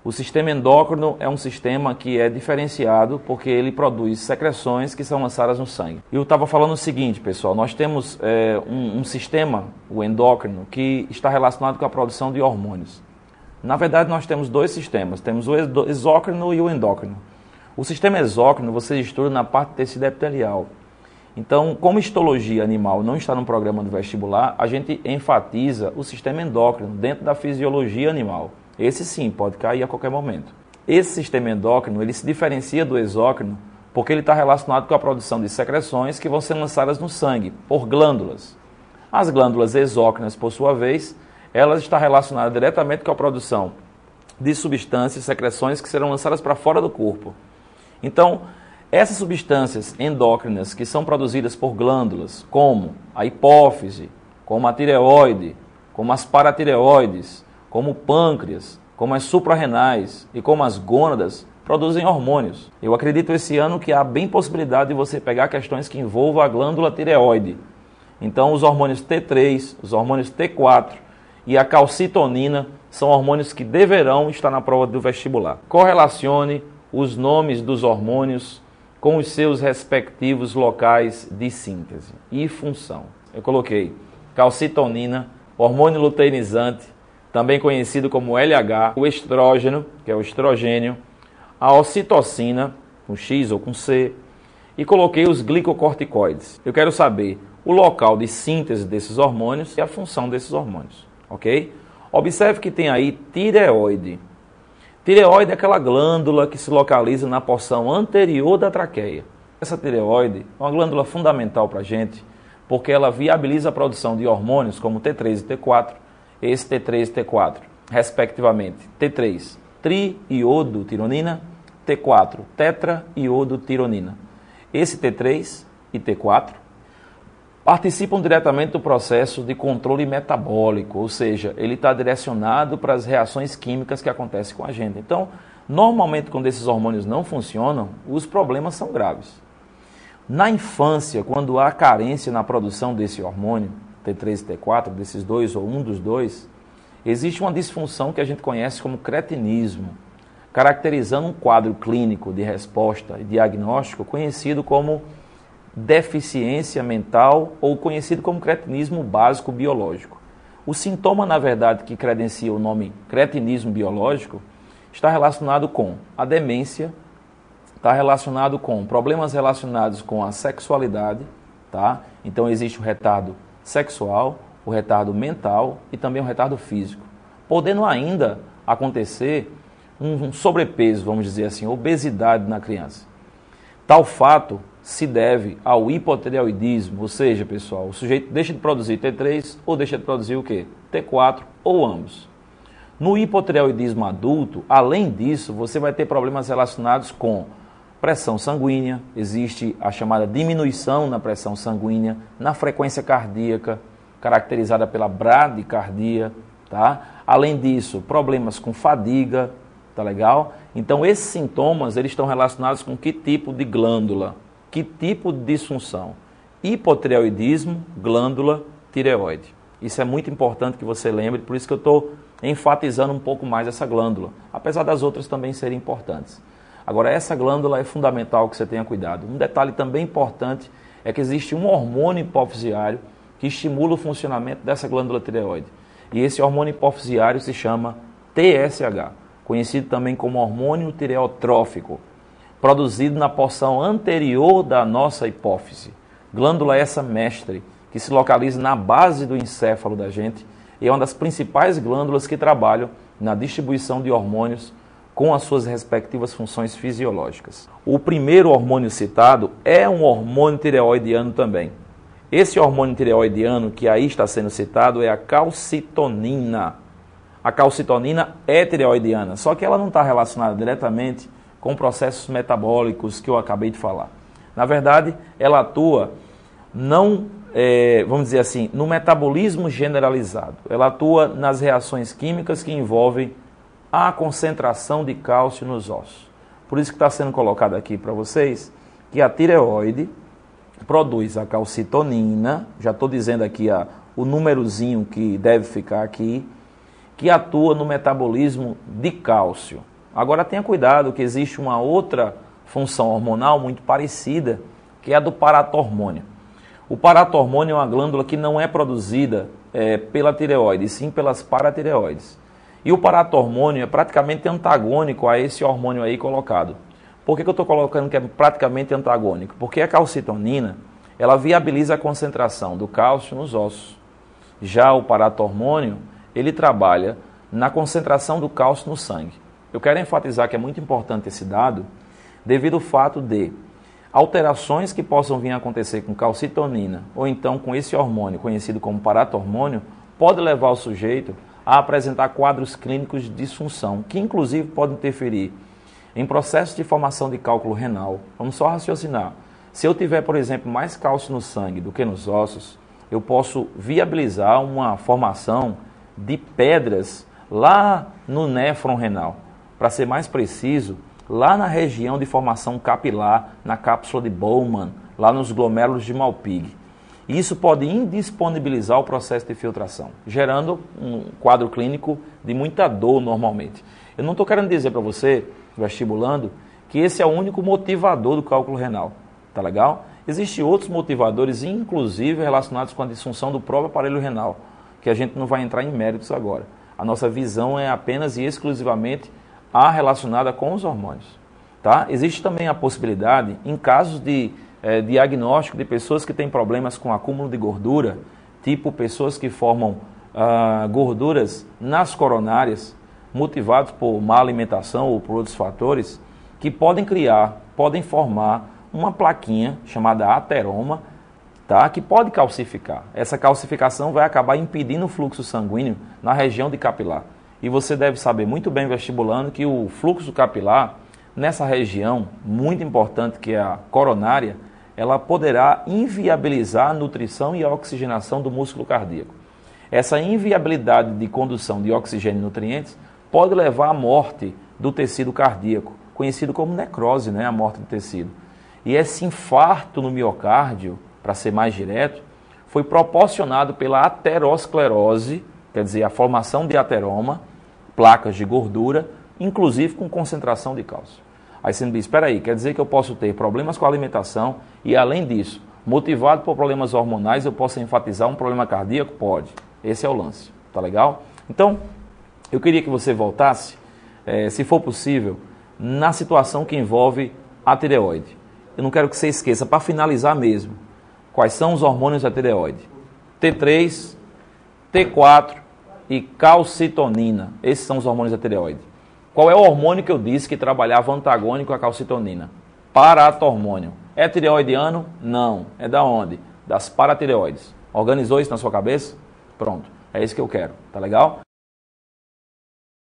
O sistema endócrino é um sistema que é diferenciado porque ele produz secreções que são lançadas no sangue. Eu estava falando o seguinte, pessoal, nós temos um sistema, o endócrino, que está relacionado com a produção de hormônios. Na verdade, nós temos dois sistemas, temos o exócrino e o endócrino. O sistema exócrino você estuda na parte do tecido epitelial. Então, como histologia animal não está no programa do vestibular, a gente enfatiza o sistema endócrino dentro da fisiologia animal. Esse sim, pode cair a qualquer momento. Esse sistema endócrino, ele se diferencia do exócrino porque ele está relacionado com a produção de secreções que vão ser lançadas no sangue, por glândulas. As glândulas exócrinas, por sua vez, elas estão relacionadas diretamente com a produção de substâncias, secreções que serão lançadas para fora do corpo. Então, essas substâncias endócrinas que são produzidas por glândulas, como a hipófise, como a tireoide, como as paratireoides, como o pâncreas, como as suprarrenais e como as gônadas, produzem hormônios. Eu acredito esse ano que há bem possibilidade de você pegar questões que envolvam a glândula tireoide. Então, os hormônios T3, os hormônios T4 e a calcitonina são hormônios que deverão estar na prova do vestibular. Correlacione os nomes dos hormônios com os seus respectivos locais de síntese e função. Eu coloquei calcitonina, hormônio luteinizante, também conhecido como LH, o estrógeno, que é o estrogênio, a ocitocina, com X ou com C, e coloquei os glicocorticoides. Eu quero saber o local de síntese desses hormônios e a função desses hormônios, ok? Observe que tem aí tireoide. Tireoide é aquela glândula que se localiza na porção anterior da traqueia. Essa tireoide é uma glândula fundamental para a gente, porque ela viabiliza a produção de hormônios como T3 e T4, esse T3 e T4, respectivamente. T3, triiodotironina, T4, tetraiodotironina. Esse T3 e T4 participam diretamente do processo de controle metabólico, ou seja, ele está direcionado para as reações químicas que acontecem com a gente. Então, normalmente, quando esses hormônios não funcionam, os problemas são graves. Na infância, quando há carência na produção desse hormônio, T3 e T4, desses dois ou um dos dois, existe uma disfunção que a gente conhece como cretinismo, caracterizando um quadro clínico de resposta e diagnóstico conhecido como deficiência mental ou conhecido como cretinismo básico biológico. O sintoma, na verdade, que credencia o nome cretinismo biológico está relacionado com a demência, está relacionado com problemas relacionados com a sexualidade, tá? Então existe o retardo sexual, o retardo mental e também o retardo físico. Podendo ainda acontecer um sobrepeso, vamos dizer assim, obesidade na criança. Tal fato se deve ao hipotireoidismo, ou seja, pessoal, o sujeito deixa de produzir T3 ou deixa de produzir o quê? T4 ou ambos. No hipotireoidismo adulto, além disso, você vai ter problemas relacionados com pressão sanguínea, existe a chamada diminuição na pressão sanguínea, na frequência cardíaca, caracterizada pela bradicardia, tá? Além disso, problemas com fadiga, tá legal? Então, esses sintomas, eles estão relacionados com que tipo de glândula? Que tipo de disfunção? Hipotireoidismo, glândula, tireoide. Isso é muito importante que você lembre, por isso que eu estou enfatizando um pouco mais essa glândula, apesar das outras também serem importantes. Agora, essa glândula é fundamental que você tenha cuidado. Um detalhe também importante é que existe um hormônio hipofisiário que estimula o funcionamento dessa glândula tireoide. E esse hormônio hipofisiário se chama TSH, conhecido também como hormônio tireotrófico, produzido na porção anterior da nossa hipófise. Glândula essa mestre, que se localiza na base do encéfalo da gente e é uma das principais glândulas que trabalham na distribuição de hormônios com as suas respectivas funções fisiológicas. O primeiro hormônio citado é um hormônio tireoidiano também. Esse hormônio tireoidiano que aí está sendo citado é a calcitonina. A calcitonina é tireoidiana, só que ela não está relacionada diretamente com processos metabólicos que eu acabei de falar. Na verdade, ela atua vamos dizer assim, no metabolismo generalizado. Ela atua nas reações químicas que envolvem a concentração de cálcio nos ossos. Por isso que está sendo colocado aqui para vocês que a tireoide produz a calcitonina, já estou dizendo aqui o númerozinho que deve ficar aqui, que atua no metabolismo de cálcio. Agora tenha cuidado que existe uma outra função hormonal muito parecida, que é a do paratormônio. O paratormônio é uma glândula que não é produzida pela tireoide, sim pelas paratireoides. E o paratormônio é praticamente antagônico a esse hormônio aí colocado. Por que eu estou colocando que é praticamente antagônico? Porque a calcitonina, ela viabiliza a concentração do cálcio nos ossos. Já o paratormônio, ele trabalha na concentração do cálcio no sangue. Eu quero enfatizar que é muito importante esse dado, devido ao fato de alterações que possam vir a acontecer com calcitonina ou então com esse hormônio conhecido como paratormônio, pode levar o sujeito a apresentar quadros clínicos de disfunção, que inclusive podem interferir em processos de formação de cálculo renal. Vamos só raciocinar. Se eu tiver, por exemplo, mais cálcio no sangue do que nos ossos, eu posso viabilizar uma formação de pedras lá no néfron renal. Para ser mais preciso, lá na região de formação capilar, na cápsula de Bowman, lá nos glomérulos de Malpighi. Isso pode indisponibilizar o processo de filtração, gerando um quadro clínico de muita dor normalmente. Eu não estou querendo dizer para você, vestibulando, que esse é o único motivador do cálculo renal, tá legal? Existem outros motivadores, inclusive relacionados com a disfunção do próprio aparelho renal, que a gente não vai entrar em méritos agora. A nossa visão é apenas e exclusivamente a relacionada com os hormônios. Tá? Existe também a possibilidade, em casos de diagnóstico de pessoas que têm problemas com acúmulo de gordura, tipo pessoas que formam gorduras nas coronárias, motivados por má alimentação ou por outros fatores, que podem formar uma plaquinha chamada ateroma, tá? Que pode calcificar. Essa calcificação vai acabar impedindo o fluxo sanguíneo na região de capilar. E você deve saber muito bem, vestibulando, que o fluxo capilar, nessa região muito importante que é a coronária, ela poderá inviabilizar a nutrição e a oxigenação do músculo cardíaco. Essa inviabilidade de condução de oxigênio e nutrientes pode levar à morte do tecido cardíaco, conhecido como necrose, né? A morte do tecido. E esse infarto no miocárdio, para ser mais direto, foi proporcionado pela aterosclerose, quer dizer, a formação de ateroma, placas de gordura, inclusive com concentração de cálcio. Aí você me diz, espera aí, quer dizer que eu posso ter problemas com a alimentação e, além disso, motivado por problemas hormonais, eu posso enfatizar um problema cardíaco? Pode. Esse é o lance, tá legal? Então, eu queria que você voltasse, se for possível, na situação que envolve a tireoide. Eu não quero que você esqueça, para finalizar mesmo, quais são os hormônios da tireoide. T3, T4 e calcitonina. Esses são os hormônios da tireoide. Qual é o hormônio que eu disse que trabalhava antagônico à calcitonina? Paratormônio. É tireoidiano? Não. É da onde? Das paratireoides. Organizou isso na sua cabeça? Pronto. É isso que eu quero. Tá legal?